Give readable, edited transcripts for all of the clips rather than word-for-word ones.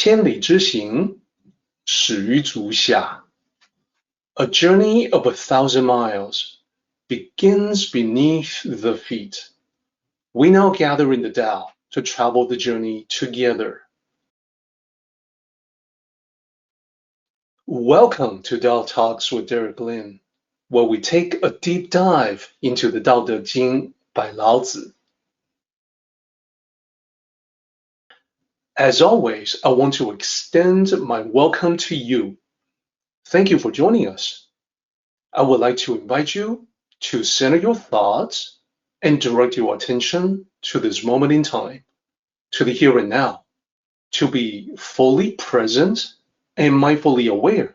千里之行，始于足下。A journey of 1,000 miles begins beneath the feet. We now gather in the Tao to travel the journey together. Welcome to Tao Talks with Derek Lin, where we take a deep dive into the Tao Te Ching by Lao Tzu. As always, I want to extend my welcome to you. Thank you for joining us. I would like to invite you to center your thoughts and direct your attention to this moment in time, to the here and now, to be fully present and mindfully aware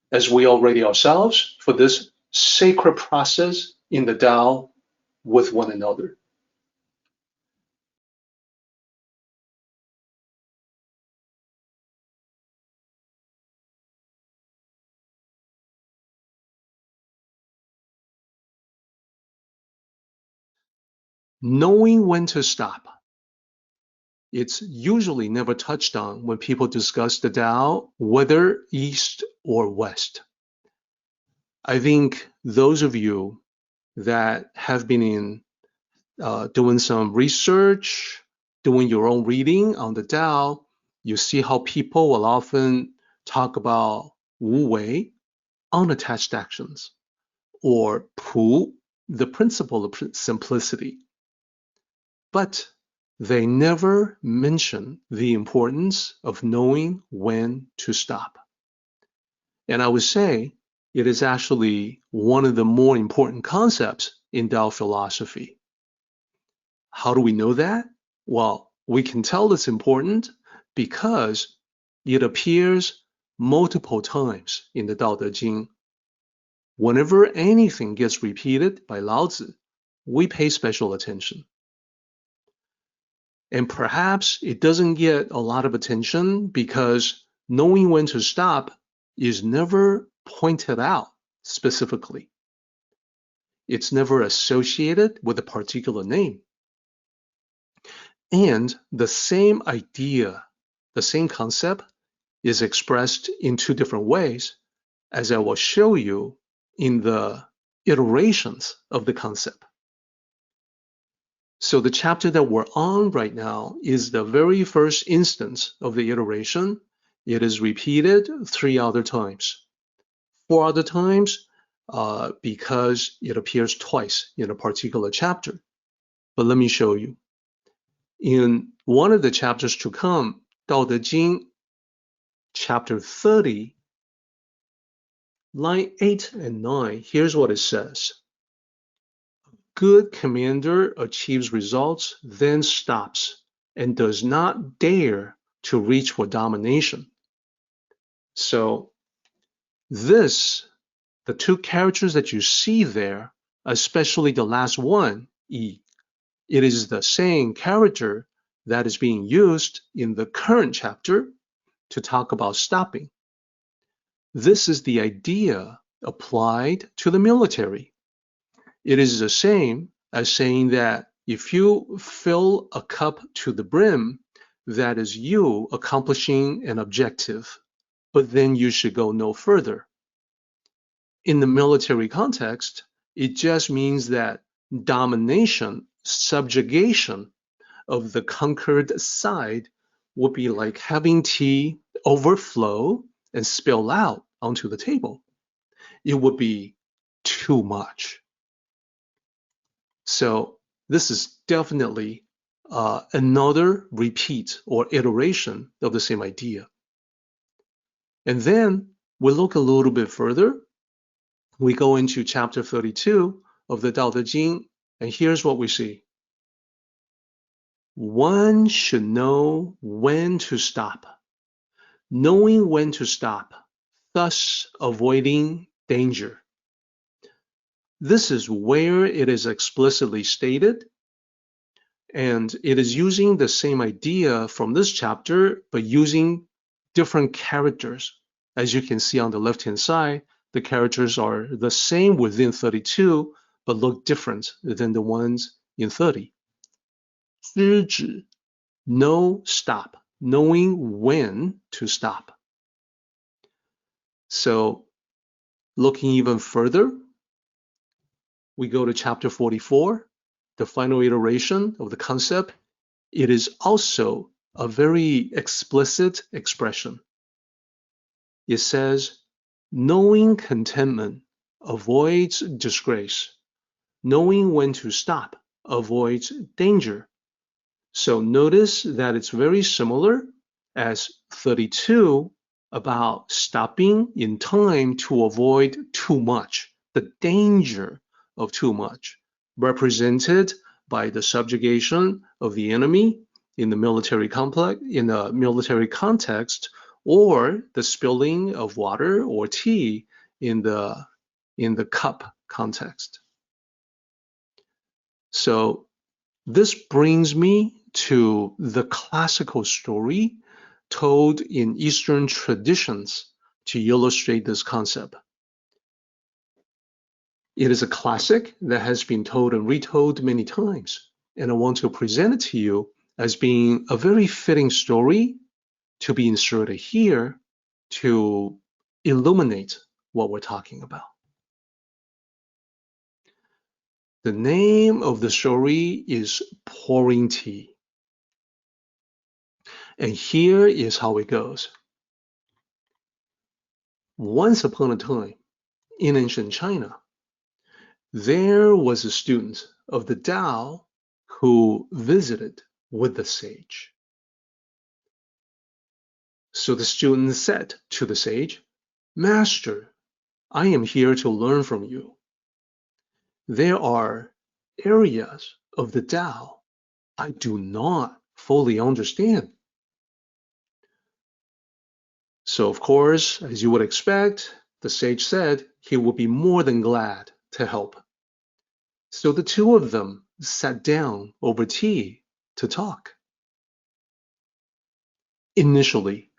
as we are ready ourselves for this sacred process in the Tao with one another. Knowing when to stop. It's usually never touched on when people discuss the Tao, whether East or West. I think those of you that have been doing some research, doing your own reading on the Tao, you see how people will often talk about Wu Wei, unattached actions, or Pu, the principle of simplicity. But they never mention the importance of knowing when to stop. And I would say it is actually one of the more important concepts in Tao philosophy. How do we know that? Well, we can tell it's important because it appears multiple times in the Tao Te Ching. Whenever anything gets repeated by Lao Tzu, we pay special attention. And perhaps it doesn't get a lot of attention because knowing when to stop is never pointed out specifically. It's never associated with a particular name. And the same idea, the same concept is expressed in two different ways, as I will show you in the iterations of the concept. So the chapter that we're on right now is the very first instance of the iteration. It is repeated 3 other times. 4 other times because it appears twice in a particular chapter. But let me show you. In one of the chapters to come, Tao Te Ching Chapter 30, line 8 and 9, here's what it says. Good commander achieves results, then stops, and does not dare to reach for domination. So the 2 characters that you see there, especially the last one, Yi, it is the same character that is being used in the current chapter to talk about stopping. This is the idea applied to the military. It is the same as saying that if you fill a cup to the brim, that is you accomplishing an objective, but then you should go no further. In the military context, it just means that domination, subjugation of the conquered side would be like having tea overflow and spill out onto the table. It would be too much. So this is definitely another repeat or iteration of the same idea. And then we look a little bit further. We go into chapter 32 of the Tao Te Ching, and here's what we see. One should know when to stop. Knowing when to stop, thus avoiding danger. This is where it is explicitly stated, and it is using the same idea from this chapter, but using different characters. As you can see on the left-hand side, the characters are the same within 32, but look different than the ones in 30. 知止, no stop. knowing when to stop. So looking even further, we go to chapter 44, the final iteration of the concept. It is also a very explicit expression. It says, knowing contentment avoids disgrace. Knowing when to stop avoids danger. So notice that it's very similar as 32 about stopping in time to avoid too much, the danger of too much, represented by the subjugation of the enemy in the military complex, in the military context, or the spilling of water or tea in the cup context. So this brings me to the classical story told in Eastern traditions to illustrate this concept. It is a classic that has been told and retold many times, and I want to present it to you as being a very fitting story to be inserted here to illuminate what we're talking about. The name of the story is Pouring Tea. And here is how it goes. Once upon a time, in ancient China, there was a student of the Tao who visited with the sage. So the student said to the sage, "Master, I am here to learn from you. There are areas of the Tao I do not fully understand." So of course, as you would expect, the sage said he would be more than glad to help. So the two of them sat down over tea to talk. Initially,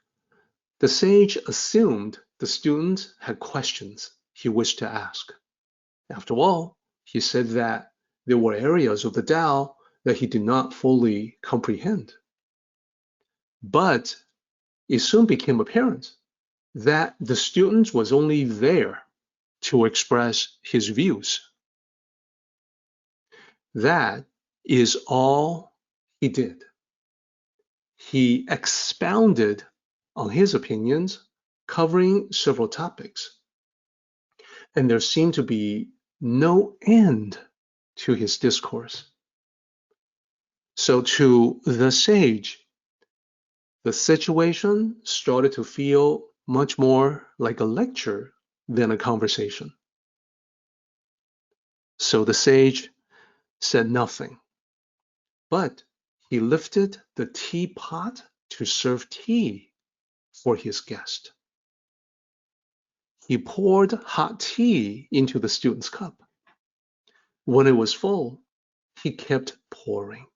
the sage assumed the student had questions he wished to ask. After all, he said that there were areas of the Tao that he did not fully comprehend. But it soon became apparent that the student was only there to express his views. That is all he did. He expounded on his opinions, covering several topics, and there seemed to be no end to his discourse. So to the sage, the situation started to feel much more like a lecture than a conversation. So the sage said nothing, but he lifted the teapot to serve tea for his guest. He poured hot tea into the student's cup. When it was full, he kept pouring.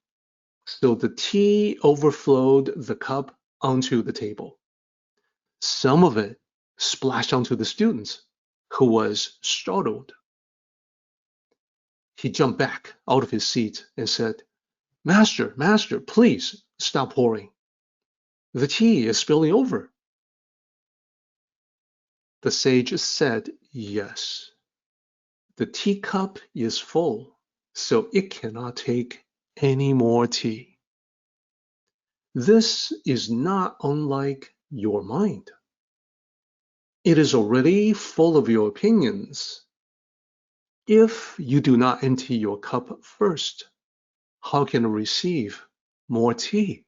So the tea overflowed the cup onto the table. Some of it splashed onto the student, who was startled. He jumped back out of his seat and said, Master, please stop pouring. The tea is spilling over." The sage said, "Yes, the teacup is full, so it cannot take any more tea. This is not unlike your mind. It is already full of your opinions. If you do not empty your cup first, how can it receive more tea?"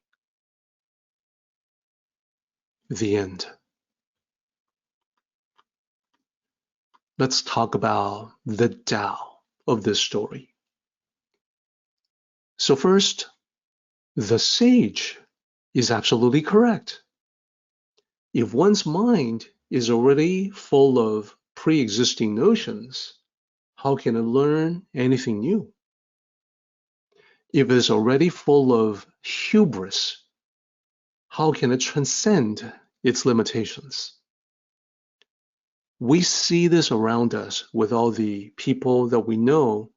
The end. Let's talk about the Tao of this story. So first, the sage is absolutely correct. If one's mind is already full of pre-existing notions, how can it learn anything new? If it is already full of hubris, how can it transcend its limitations? We see this around us with all the people that we know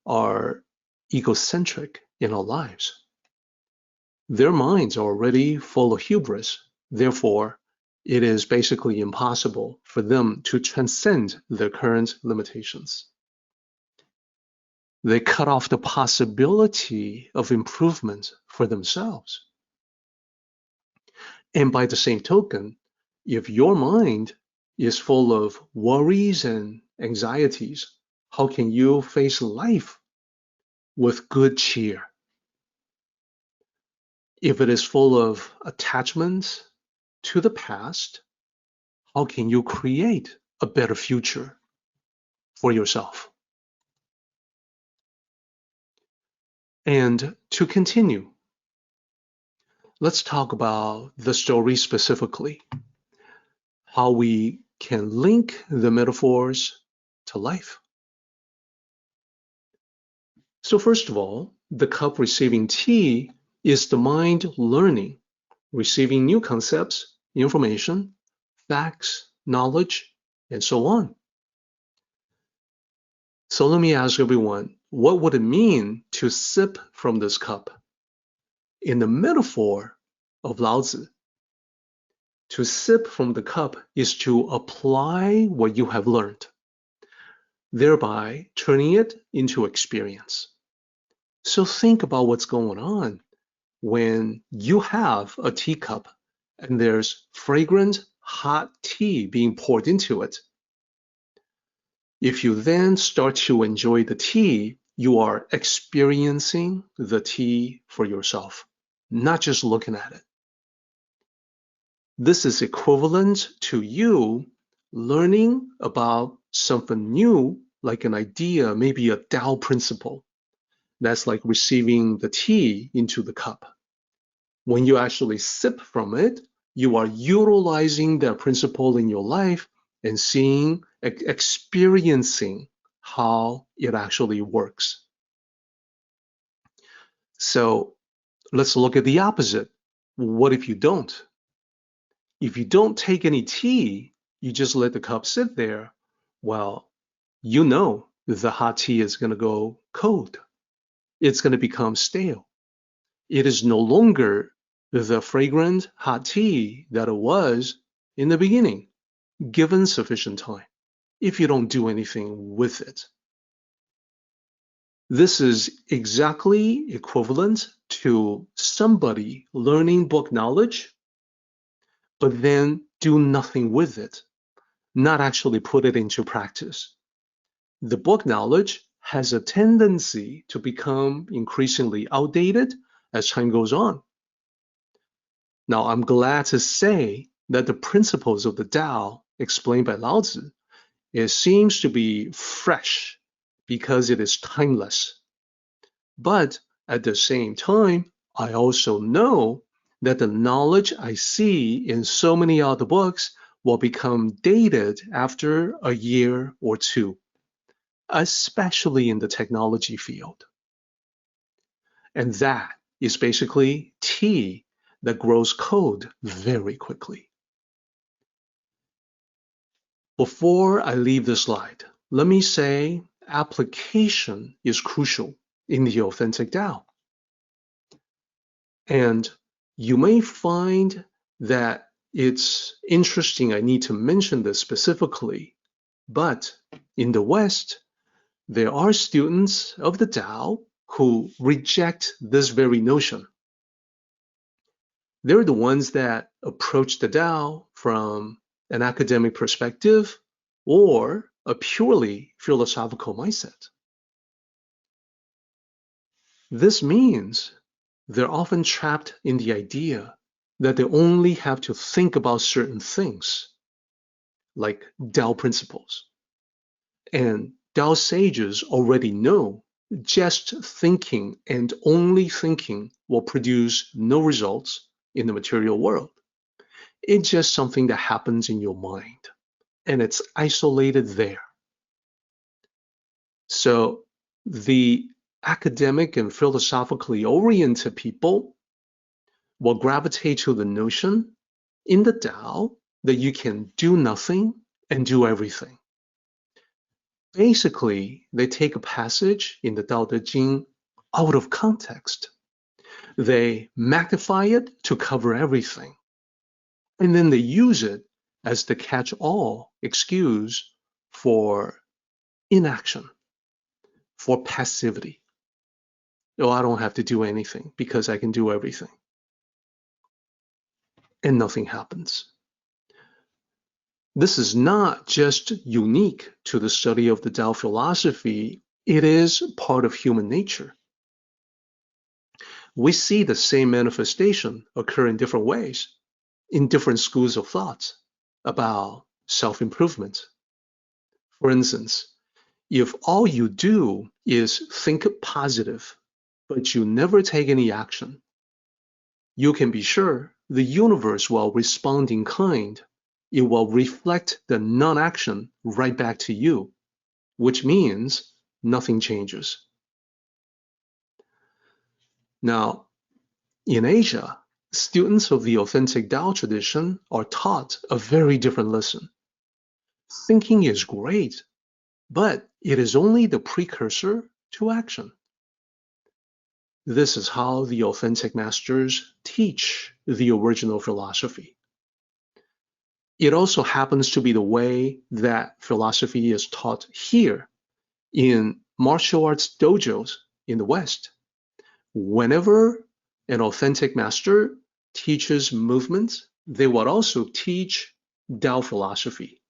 are egocentric in our lives. Their minds are already full of hubris. Therefore, it is basically impossible for them to transcend their current limitations. They cut off the possibility of improvement for themselves. And by the same token, if your mind is full of worries and anxieties, how can you face life with good cheer? If it is full of attachments to the past, how can you create a better future for yourself? And to continue, let's talk about the story specifically, how we can link the metaphors to life. So first of all, the cup receiving tea is the mind learning, receiving new concepts, information, facts, knowledge, and so on. So let me ask everyone, what would it mean to sip from this cup? In the metaphor of Lao Tzu, to sip from the cup is to apply what you have learned, thereby turning it into experience. So think about what's going on when you have a teacup and there's fragrant hot tea being poured into it. If you then start to enjoy the tea, you are experiencing the tea for yourself, not just looking at it. This is equivalent to you learning about something new, like an idea, maybe a Tao principle. That's like receiving the tea into the cup. When you actually sip from it, you are utilizing that principle in your life and seeing, experiencing how it actually works. So let's look at the opposite. What if you don't? If you don't take any tea, you just let the cup sit there, well, you know the hot tea is going to go cold. It's going to become stale. It is no longer the fragrant hot tea that it was in the beginning, given sufficient time, if you don't do anything with it. This is exactly equivalent to somebody learning book knowledge, but then do nothing with it, not actually put it into practice. The book knowledge has a tendency to become increasingly outdated as time goes on. Now, I'm glad to say that the principles of the Tao explained by Lao Tzu, it seems to be fresh because it is timeless. But at the same time, I also know that the knowledge I see in so many other books will become dated after a year or two, especially in the technology field. And that is basically tea that grows cold very quickly. Before I leave this slide, let me say application is crucial in the authentic Tao. And you may find that it's interesting, I need to mention this specifically, but in the West, there are students of the Tao who reject this very notion. They're the ones that approach the Tao from an academic perspective or a purely philosophical mindset. This means they're often trapped in the idea that they only have to think about certain things, like Tao principles. And Tao sages already know just thinking and only thinking will produce no results in the material world. It's just something that happens in your mind, and it's isolated there. So the academic and philosophically oriented people will gravitate to the notion in the Tao that you can do nothing and do everything. Basically, they take a passage in the Tao Te Ching out of context. They magnify it to cover everything. And then they use it as the catch-all excuse for inaction, for passivity. Oh, I don't have to do anything because I can do everything. And nothing happens. This is not just unique to the study of the Tao philosophy, it is part of human nature. We see the same manifestation occur in different ways, in different schools of thought about self-improvement. For instance, if all you do is think positive, but you never take any action, you can be sure the universe will respond in kind. It will reflect the non-action right back to you, which means nothing changes. Now, in Asia, students of the authentic Tao tradition are taught a very different lesson. Thinking is great, but it is only the precursor to action. This is how the authentic masters teach the original philosophy. It also happens to be the way that philosophy is taught here in martial arts dojos in the West. Whenever an authentic master teaches movements, they will also teach Tao philosophy.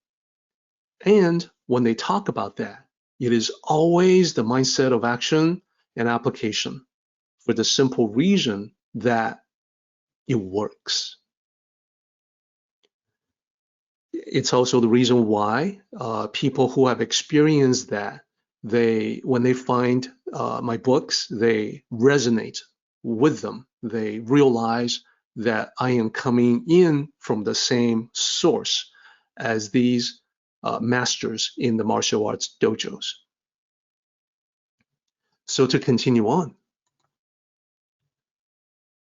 And when they talk about that, it is always the mindset of action and application, for the simple reason that it works. It's also the reason why people who have experienced that, when they find my books, they resonate with them. They realize that I am coming in from the same source as these masters in the martial arts dojos. So to continue on,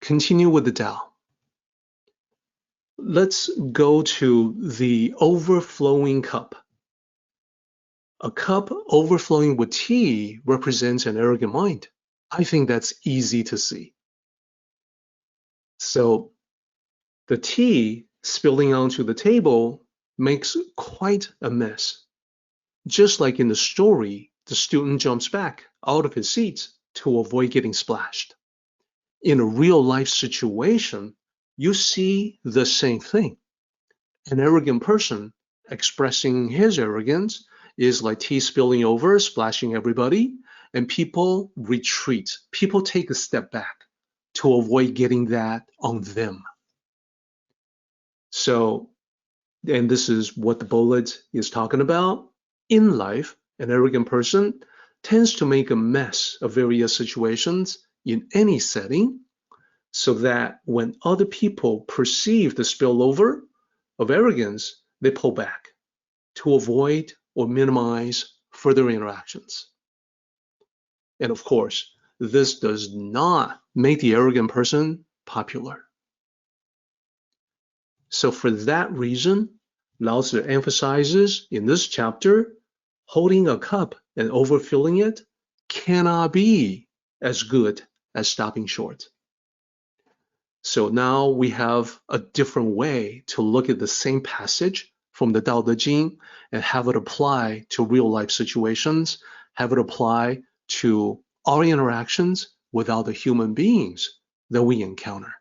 continue with the Tao. Let's go to the overflowing cup. A cup overflowing with tea represents an arrogant mind. I think that's easy to see. So the tea spilling onto the table makes quite a mess. Just like in the story, the student jumps back out of his seat to avoid getting splashed. In a real life situation, you see the same thing. An arrogant person expressing his arrogance is like tea spilling over, splashing everybody, and people retreat. People take a step back to avoid getting that on them. So, and this is what the bullet is talking about. In life, an arrogant person tends to make a mess of various situations in any setting, so that when other people perceive the spillover of arrogance, they pull back to avoid or minimize further interactions. And of course, this does not make the arrogant person popular. So for that reason, Lao Tzu emphasizes in this chapter, holding a cup and overfilling it cannot be as good as stopping short. So now we have a different way to look at the same passage from the Tao Te Ching and have it apply to real life situations, have it apply to our interactions with other human beings that we encounter.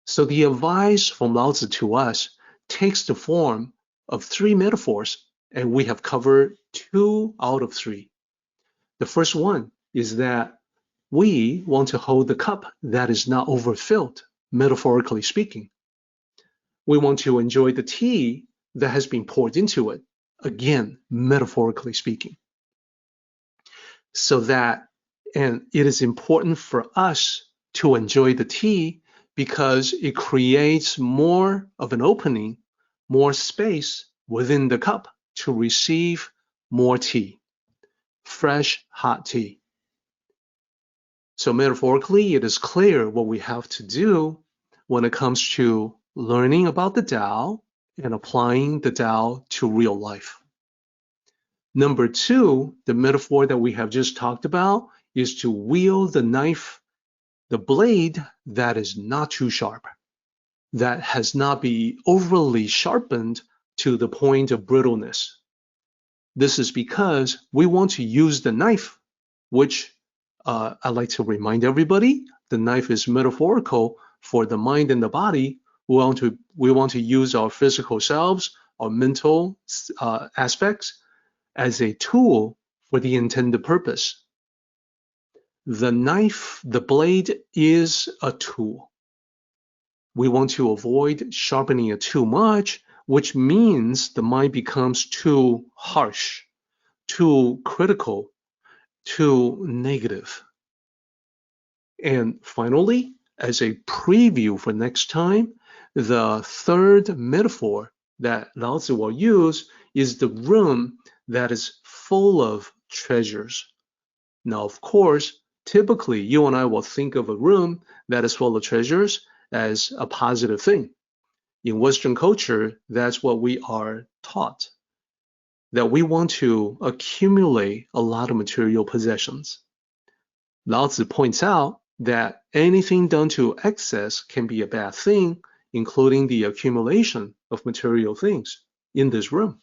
So the advice from Lao Tzu to us takes the form of three metaphors, and we have covered 2 out of 3. The first one is that we want to hold the cup that is not overfilled, metaphorically speaking. We want to enjoy the tea that has been poured into it, again, metaphorically speaking. So that, and it is important for us to enjoy the tea because it creates more of an opening, more space within the cup to receive more tea, fresh, hot tea. So metaphorically, it is clear what we have to do when it comes to learning about the Tao and applying the Tao to real life. Number two, the metaphor that we have just talked about is to wield the knife, the blade that is not too sharp, that has not been overly sharpened to the point of brittleness. This is because we want to use the knife, which I like to remind everybody, the knife is metaphorical for the mind and the body. We want to use our physical selves, our mental aspects as a tool for the intended purpose. The knife, the blade is a tool. We want to avoid sharpening it too much, which means the mind becomes too harsh, too critical, too negative. And finally, as a preview for next time, the third metaphor that Lao Tzu will use is the room that is full of treasures. Now, of course, typically you and I will think of a room that is full of treasures as a positive thing. In Western culture, that's what we are taught, that we want to accumulate a lot of material possessions. Lao Tzu points out that anything done to excess can be a bad thing, including the accumulation of material things in this room.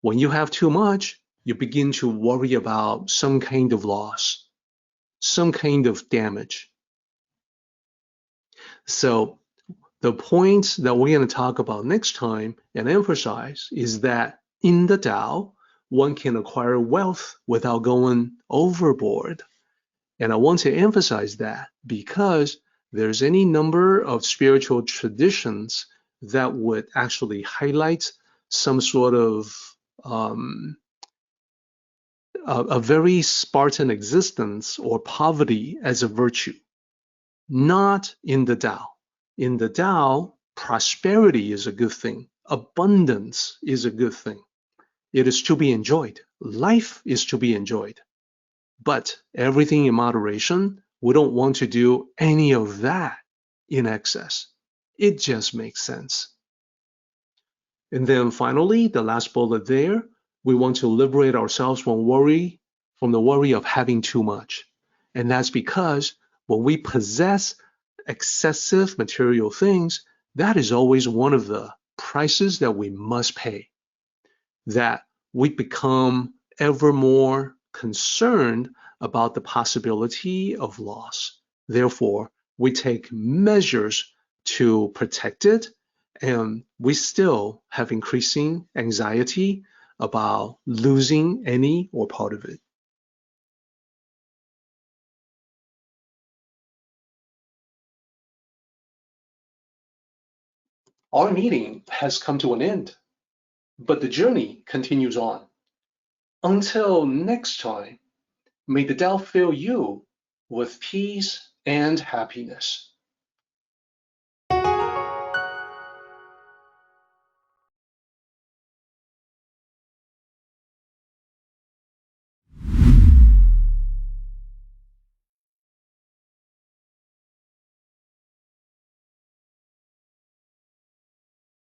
When you have too much, you begin to worry about some kind of loss, some kind of damage. So the points that we're going to talk about next time and emphasize is that in the Tao, one can acquire wealth without going overboard. And I want to emphasize that because there's any number of spiritual traditions that would actually highlight some sort of a very Spartan existence or poverty as a virtue. Not in the Tao. In the Tao, prosperity is a good thing. Abundance is a good thing. It is to be enjoyed. Life is to be enjoyed. But everything in moderation, we don't want to do any of that in excess. It just makes sense. And then finally, the last bullet there, we want to liberate ourselves from the worry of having too much. And that's because when we possess excessive material things, that is always one of the prices that we must pay. That we become ever more concerned about the possibility of loss. Therefore, we take measures to protect it, and we still have increasing anxiety about losing any or part of it. Our meeting has come to an end, but the journey continues on. Until next time, may the Tao fill you with peace and happiness.